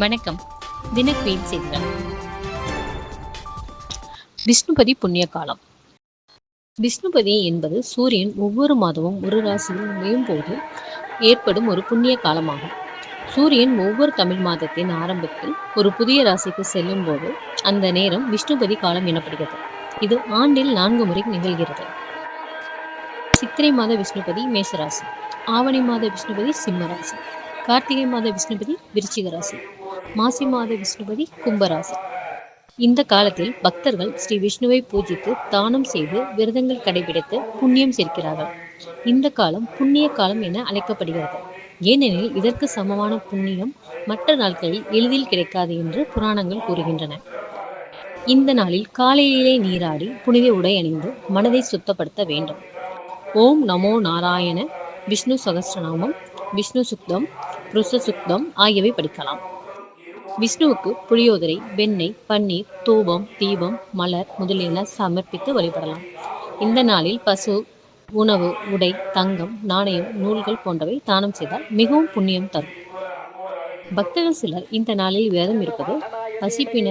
வணக்கம். தினக்குயின் செய்திகள். விஷ்ணுபதி புண்ணிய காலம். விஷ்ணுபதி என்பது சூரியன் ஒவ்வொரு மாதமும் ஒரு ராசியில் நுழையும் போது ஏற்படும் ஒரு புண்ணிய காலமாகும். சூரியன் ஒவ்வொரு தமிழ் மாதத்தின் ஆரம்பத்தில் ஒரு புதிய ராசிக்கு செல்லும் போது அந்த நேரம் விஷ்ணுபதி காலம் எனப்படுகிறது. இது ஆண்டில் 4 முறை நிகழ்கிறது. சித்திரை மாத விஷ்ணுபதி மேஷராசி, ஆவணி மாத விஷ்ணுபதி சிம்மராசி, கார்த்திகை மாத விஷ்ணுபதி விருச்சிக ராசி, மாசி மாத விஷ்ணுபதி கும்பராசி. இந்த காலத்தில் பக்தர்கள் ஸ்ரீ விஷ்ணுவை பூஜித்து தானம் செய்து விரதங்கள் கடைபிடித்து புண்ணியம் சேர்க்கிறார்கள். இந்த காலம் புண்ணிய காலம் என அழைக்கப்படுகிறது. ஏனெனில் இதற்கு சமமான புண்ணியம் மற்ற நாட்களில் எளிதில் கிடைக்காது என்று புராணங்கள் கூறுகின்றன. இந்த நாளில் காலையிலே நீராடி புனித உடை அணிந்து மனதை சுத்தப்படுத்த வேண்டும். ஓம் நமோ நாராயண, விஷ்ணு சகஸ்ரநாமம், விஷ்ணு சுக்தம், புருஷ சுக்தம் ஆகியவை படிக்கலாம். விஷ்ணுவுக்கு புளியோதரை, வெண்ணெய், பன்னீர், தூபம், தீபம், மலர் முதலியன சமர்ப்பித்து வழிபடலாம். இந்த நாளில் பசு, உணவு, உடை, தங்கம், நாணயம், நூல்கள் போன்றவை தானம் செய்தால் மிகவும் புண்ணியம் தரும். பக்தர்கள் சிலர் இந்த நாளில் விரதம் இருப்பது பசிப்பின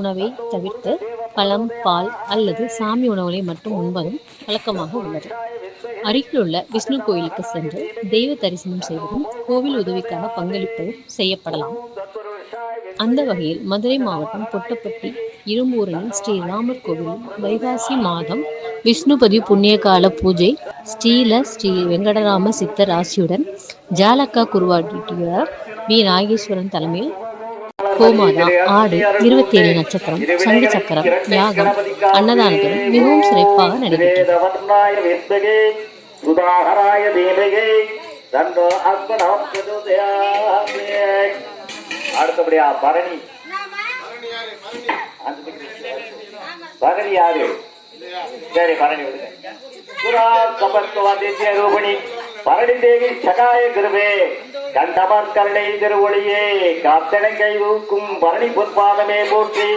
உணவை தவிர்த்து பழம், பால் அல்லது சாமி உணவுகளை மட்டும் உண்பதும் வழக்கமாக உள்ளது. அருகிலுள்ள விஷ்ணு கோயிலுக்கு சென்று தெய்வ தரிசனம் செய்வதும் கோவில் உதவிக்காக பங்களிப்பதும் செய்யப்படலாம். அந்த வகையில் மதுரை மாவட்டம் பொட்டப்பட்டி இரும்பூரனின் ஸ்ரீ ராமர் கோவிலில் வைகாசி மாதம் விஷ்ணுபதி புண்ணியகால பூஜை ஸ்ரீ வெங்கடராம சித்தர் ஆசியுடன் ஜாலக்கா குருவாட்டியார் வி நாகேஸ்வரன் தலைமையில் கோமாதா, ஆடு, 27 நட்சத்திரம், சங்கு சக்கரம், யாகம், அன்னதானத்துடன் மிகவும் சிறப்பாக நடைபெற்றது. அடுத்தபடியா பரணி யாரு? சரி, பரணி ரூபணி பரணி தேவி சகாய கிருபே கண்டமர் கருணை திருவொழியே காத்தனை கைதூக்கும் பரணி பொற்பாதமே போற்றி.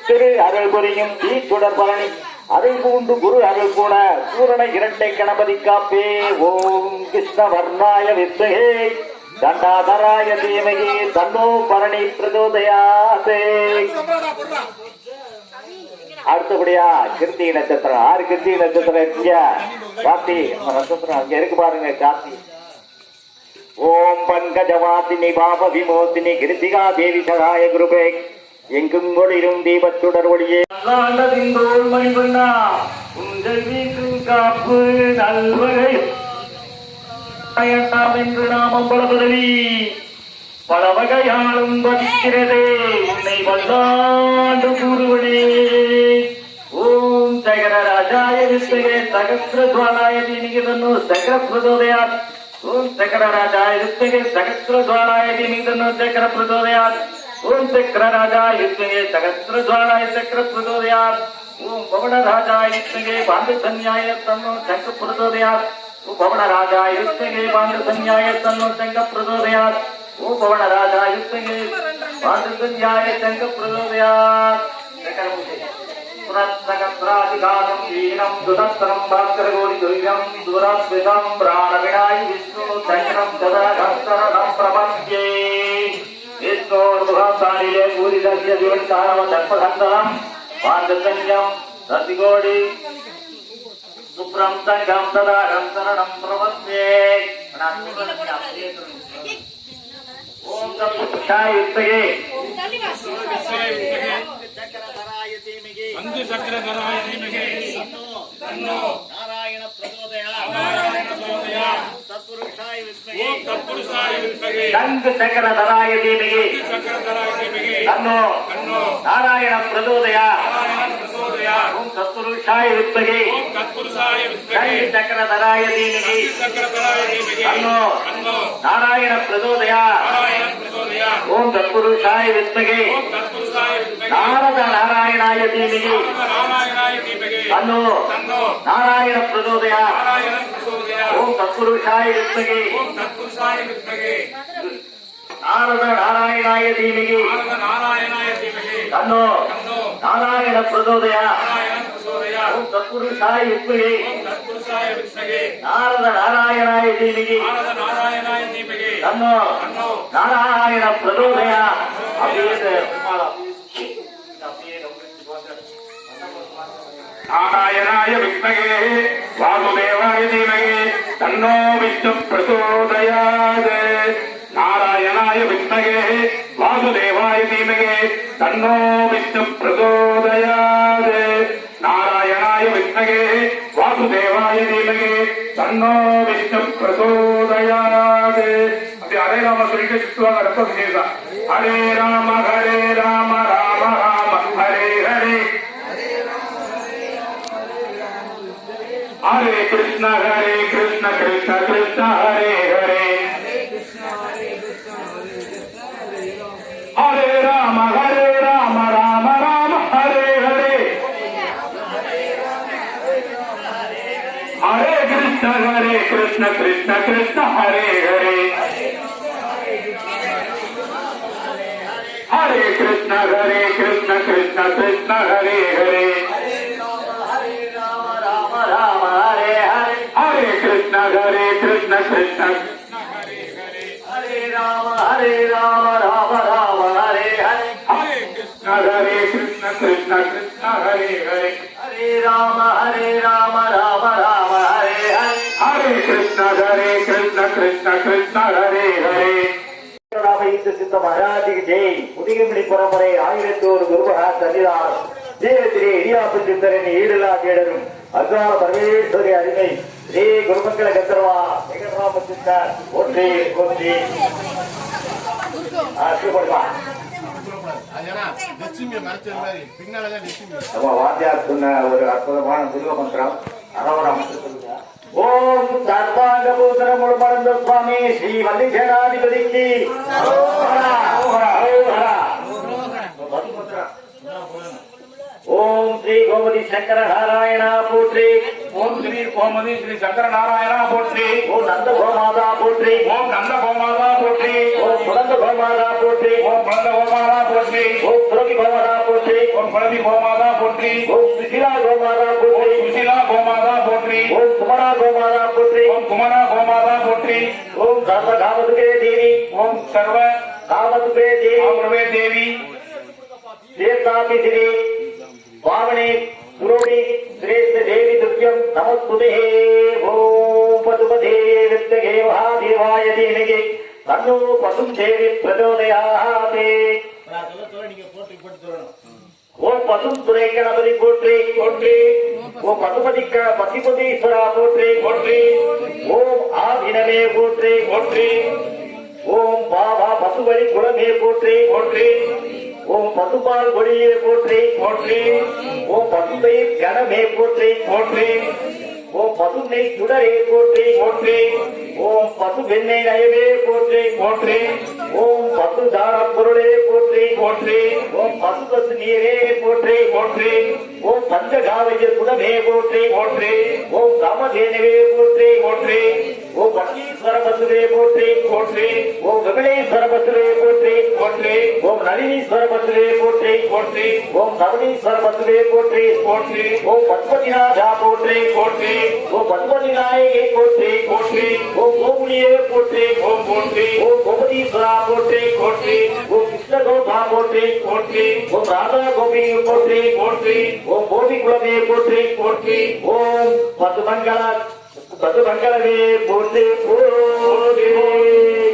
திரு அருள் புரியும் தீச்சுடர் பரணி அருள் பூண்டு குரு அருள் கூட பூரண இரட்டை கணபதி காப்பே. ஓம் கிருஷ்ண வர்ணாய வித்மகே தண்டாதராய தீமகி தன்னோ பரணி பிரச்சோதயாதே. அடுத்தபடியா கிருத்திகை நட்சத்திரம். 6 கிருத்திகை நட்சத்திரம் கார்த்தி நட்சத்திரம் அங்க இருக்கு பாருங்க. கார்த்தி. ஓம் பங்கஜவாசினி பாப விமோசினி கிருத்திகா தேவி சகாய குருபே எங்கும் ஒளிரும் தீபத்துடர் ஒளியே மணிபண்ணா உங்கள் வீட்டு காப்பு நல்வகை என்று நாமம் பலபதவி பல வகையாலும் வதிக்கிறதே உன்னை வல்லாண்டு கூறுவனே. ஓம் சகரராஜாய வித்மகே சகஸ்ரத்வாராய தீமகி தன்னோ சக்கர பிரச்சோதயாத். ஓம் சக்கரராஜாய வித்மகே சகஸ்ரத்வாராய தீமகி தன்னோ சக்கர பிரச்சோதயாத். ஓம் சக்கரராஜாய வித்மகே சகஸ்ரத்வாராய சக்கர பிரச்சோதயாத். ஓம் பவனராஜாய வித்மகே பாண்டசன்யாய தன்னோ சக்கர பிரச்சோதயாத். ஓம் பவனராஜாய வித்மகே பாண்டசன்யாய தன்னோ சங்க பிரச்சோதயாத். ஓம் பவனராஜாய வித்மகே பாண்டசன்யாய சங்க பிரச்சோதயாத். புரத்னகத்ராதிகாலம் வீணம் துதஸ்தரம் பாஸ்கரகோடி துரியம் துரஸ்விதம் பிராணவினாய் விஷ்ணு சங்கரம் சதகஸ்தரணம் பிரபத்யே. விஷ்ணோர்முகம் தானிலே பூரிதஸ்ய திவன்காரவ தர்ப்பகந்தரம் பாண்டசன்யம் ரத்திகோடி சுப்ரம் சங்கம் சதாகம் சரணம் பிரபத்யே. ஓம் தத்புருஷாய வித்மகே சக்கரதராய தீமகி தன்னோ நாராயண பிரச்சோதயாத். தத்புருஷாய வித்மகே சங்கு சக்கரதராய தீமகி தன்னோ நாராயண பிரச்சோதயாத். ஓம் தத்புருஷாய வித்மகே சங்கு சக்கரதராய தீமகி தன்னோ நாராயண பிரச்சோதயாத். ஓம் தத்புருஷாய வித்மகே நாரத நாராயணாய தீமகி தன்னோ நாராயண பிரச்சோதயாத். ஓம் தத்புருஷாய வித்மகே நாரத நாராயணாய தீமகி தன்னோ நாராயண பிரச்சோதயாத். ஓம் தத்புருஷாய வித்மகே நாரத நாராயணாய தீமகி தன்னோ நாராயண பிரதோதயா அப்படியே நாராயணாய வித்மகே வாசுதேவாய தீமகே தன்னோ விஷ்ணு பிரசோதயாத். நாராயணாய வித்மகே வாசுதேவாய தீமகே தன்னோ விஷ்ணு பிரசோதயாத். நாராயணாய வித்மகே வாசுதேவாய தீமகே தன்னோ விஷ்ணு பிரசோதயாத். அப்படி ஹரே ராம சொல்லிட்டு சுத்துவாங்க. ரொம்ப விசேஷம். ஹரே ராம ராம ராம ஹரே ஹரே हरे कृष्ण कृष्ण कृष्ण हरे हरे हरे राम राम राम हरे हरे हरे कृष्ण कृष्ण कृष्ण हरे हरे हरे कृष्ण कृष्ण कृष्ण हरे हरे हरे कृष्ण कृष्ण हरे राम राम राम हरे हरे हरे कृष्ण कृष्ण हरे हरे हरे राम राम राम हरे हरे हरे कृष्ण कृष्ण हरे हरे. ராம சித்த மகாராஜிக்கு ஜெய். புதியமணி பரம்பரை 1001 குருமகா சன்னிதானம் தேவத்திலே இடியாப்பு சிந்தரின் ஈடில்லா கேடரும் அகால பரமேஸ்வரி அருமை ஸ்ரீ குருமங்கள கந்தர்வா வெங்கடராம சித்தர் ஒன்றே ஒன்றி நம்ம வாத்தியார் சொன்ன ஒரு அற்புதமான குருவ மந்திரம் அறவரம். ஓம் சர்வாங்க பூதர முழுமணந்த சுவாமி ஸ்ரீ வள்ளி சேனாதிபதிக்கு ஓம் ஸ்ரீ கோமதி சங்கர நாராயணா போற்றி. ஓம் ஸ்ரீ கோமதி ஸ்ரீ சங்கர நாராயணா போற்றி. ஓம் நந்த கோமாதா போற்றி. ஓம் நந்த கோமாதா போற்றி. ஓம் சுனந்த கோமாதா போற்றி. ஓம் குழந்த கோமாதா போற்றி. ஓம் புரவி கோமாதா போற்றி. ஓம் குழந்தி கோமாதா போற்றி. ஓம் சுசிலா கோமாதா போற்றி. சுசிலா கோமாதா போற்றி. ஓம் குமரா கோமாதா போற்றி. ஓம் குமரா கோமாதா போற்றி. ஓம் சர்வ காமதுகே தேவி. ஓம் சர்வ காமதுகே தேவி. காமருவே தேவி. தேவதாபி திரி பாவனே புரோடி சிரேஷ்ட தேவி துர்யம் நமஸ்துதே. ஓம் பசுபதே வித்மகே மகாதேவாய தீமகி தன்னோ பசும் தேவி பிரச்சோதயாத். ஓம் பசும் துறை கணபதி போற்றி போற்றி. ஓம் பசுபதிக்க பசுபதீஸ்வரா போற்றி போற்றி. ஓம் ஆதினமே போற்றி போற்றி. ஓம் பாபா பசுபதி குலமே போற்றி போற்றி. ஓம் பசுபால் கொடியே போற்றி போற்றி. ஓம் பசுமை கணமே போற்றி போற்றி. ஓம் பசுமை சுடரே போற்றி போற்றி. ஓம் பசு வெண்ணெய் நயமே போற்றி போற்றி. ஓம் பசு தான பொருளே போற்றி போற்றி. ஓம் பசு பசு நீரே போற்றி போற்றி. ஓம் பஞ்சகாவிய குணமே போற்றி போற்றி. ஓம் காமதேனவே போற்றி போற்றி. ஓம் பட்டீஸ்வர பசுவே போற்றி போற்றி. ஓம் விமலேஸ்வர பசுவே போற்றி போற்றி. ஓம் நளினீஸ்வர பசுவே போற்றி போற்றி. ஓம் சவணீஸ்வர பசுவே போற்றி போற்றி. ஓம் பத்மதிநாதா போற்றி போற்றி. ஓம் பத்மதி நாயகை போற்றி போற்றி. ஓம் கோமுனியே போற்றி ஓம் போற்றி. ஓம் கோமதீஸ்வரா போற்றி போற்றி. ஓம் கிருஷ்ண கோபா போற்றி போற்றி. ஓம் ராதா கோபி போற்றி போற்றி. ஓம் கோபி குலமே போற்றி போற்றி. ஓம் பசுமங்களமே போற்றி போற்றி.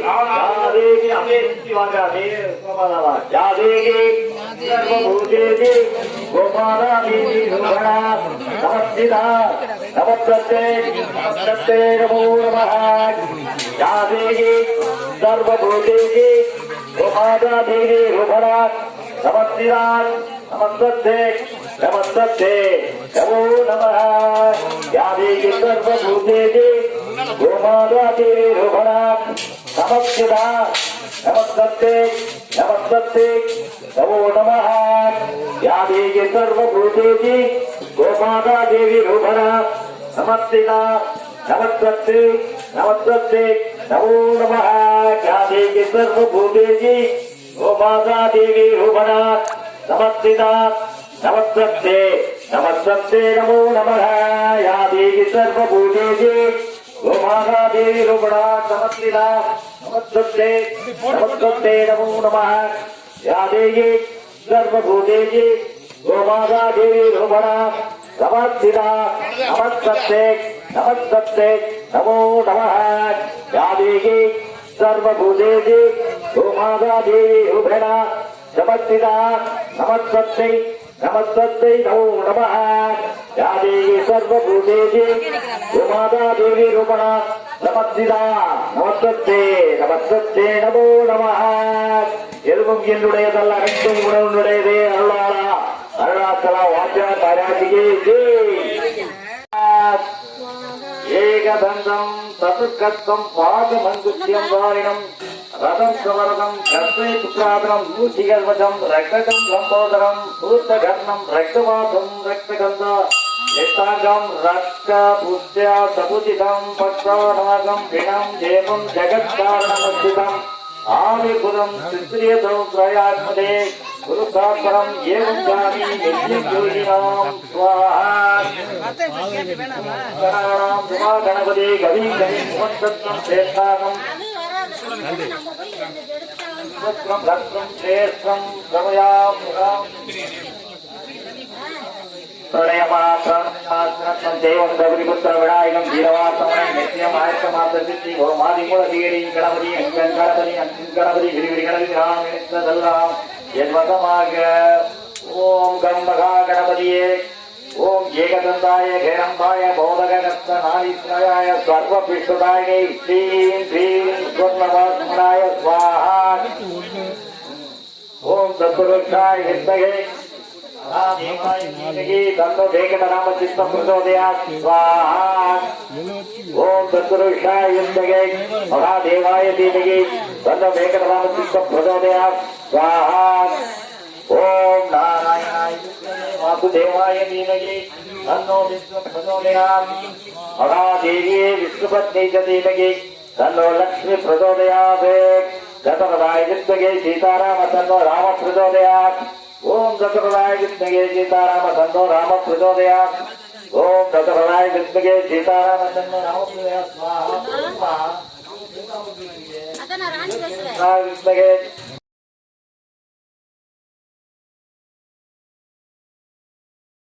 யாதேகி அமே சிவாங்க அமே கோமாதாவா யாதேகி சர்வபூதேகி கோமாதாவி ரூபணா நமஸ்திதா நமஸ்தே நமஸ்தே நமோ நமः. யாதேகி சர்வபூதேகி கோமாதாவி ரூபணா நமஸ்திதா நமஸ்தே நமஸ்தே நமோ நமः. யாதேகி சர்வபூதேகி கோமாதாவி ரூபணா நமஸ்திதா நமஸ்தே நமஸ்தே நமோ நமः. யாதேகி சர்வபூதேகி கோமாதா தேவி ரூபணா நமஸ்திதா நமஸ்தே நமஸ்தே நமோ நமः. யாதேகி சர்வபூதேகி கோமாதா தேவி ரூபணா நமஸ்திதா நமஸ்தே நமஸ்தே நமோ நமः. யாதேகி சர்வபூதேகி கோமாதா தேவி ரூபணா நமஸ்திதா नमस्ते नमस्ते नमो नमः या देवी सर्वभूतेषु गोमाता देवी रूपणा नमस्तिदा नमस्ते नमस्ते नमो नमः या देवी सर्वभूतेषु गोमाता देवी रूपेणा नमस्तिदा नमस्ते नमस्ते नमो नमः या देवी सर्वभूतेषु गोमाता देवी रूपणा नमस्तिदा नमस्ते नमस्ते नमो नमः எதுவும் என்னுடையதல்ல அனைத்தும் உணவுடையதே அருளாளா அருளாத்தலா வாச்சா பாராட்டியே ஏகதந்தம் சதுர்கத்தம் பாகமங்குத்தியம் வாரினம் ரதம் சுவரதம் கர்ப்பை புத்திராதனம் மூச்சிகர்வதம் ரக்தகம் லம்போதரம் பூர்த்தகர்ணம் ரக்தவாசம் ரக்தகந்தா நித்தாங்கம் ரக்த புஷ்யா சபுஜிதம் பக்ஷாநாகம் பிணம் தேவம் ஜெகத்காரணமஸ்திதம் ஆவிபுரம் சித்திரியதம் பிரயாத்மதே குருசாஸ்வரம் ஏவம் ஜாமி நித்யம் யோகினாம் ஸ்வாஹாம் துமா கணபதி கவி கவி முகத்தம் சேஷாகம் ரத்னம் சேஷம் பிரமயாம் பிரளயமாத்திரம் தேவம் கௌரிபுத்திர விநாயகம் வீரவாசமனை நித்தியம் ஆயத்தமாத்தி கோமாதிமூலதீரி கணபதி அங்கன் கணபதி அங்கின் கணபதி விரிவிரி கணபதி ராம் நினைத்ததெல்லாம் என்வசமாக ஓம் கம்பகா கணபதியே ஓம் ஏகதந்தாய கேரம்பாய போதகஸ்த நாதீஸ்வராய சர்வ பிஷ்டாய ஸ்ரீம் ஸ்ரீம் ஸ்வர்ணவாசமனாய ஸ்வாஹா ஓம் தத்புருஷாய ஹிருதயே தந்தோ வேகநாம சித்தம் பிரச்சோதயாத் ஸ்வாஹா ஓம் தத்புருஷாய ஹிருதயே மகாதேவாய தீமகி தந்தோ வேகநாம சித்தம் பிரச்சோதயாத் ஸ்வாஹா ஓம் நாராயணாய வாசுதேவாய தீமகி தன்னோ விஷ்ணு பிரச்சோதயாத் மகாதேவியே விஷ்ணுபத்னி ச தீமகி தன்னோ லக்ஷ்மி பிரச்சோதயாத் ததவதாய வித்மகே சீதாராம தன்னோ ராம பிரச்சோதயாத் ஓம் ததவதாய வித்மகே சீதாராம தன்னோ ராம பிரச்சோதயாத் ஓம் ததவதாய வித்மகே சீதாராம தன்னோ ராம பிரச்சோதயாத் ஸ்வாஹா வித்மகே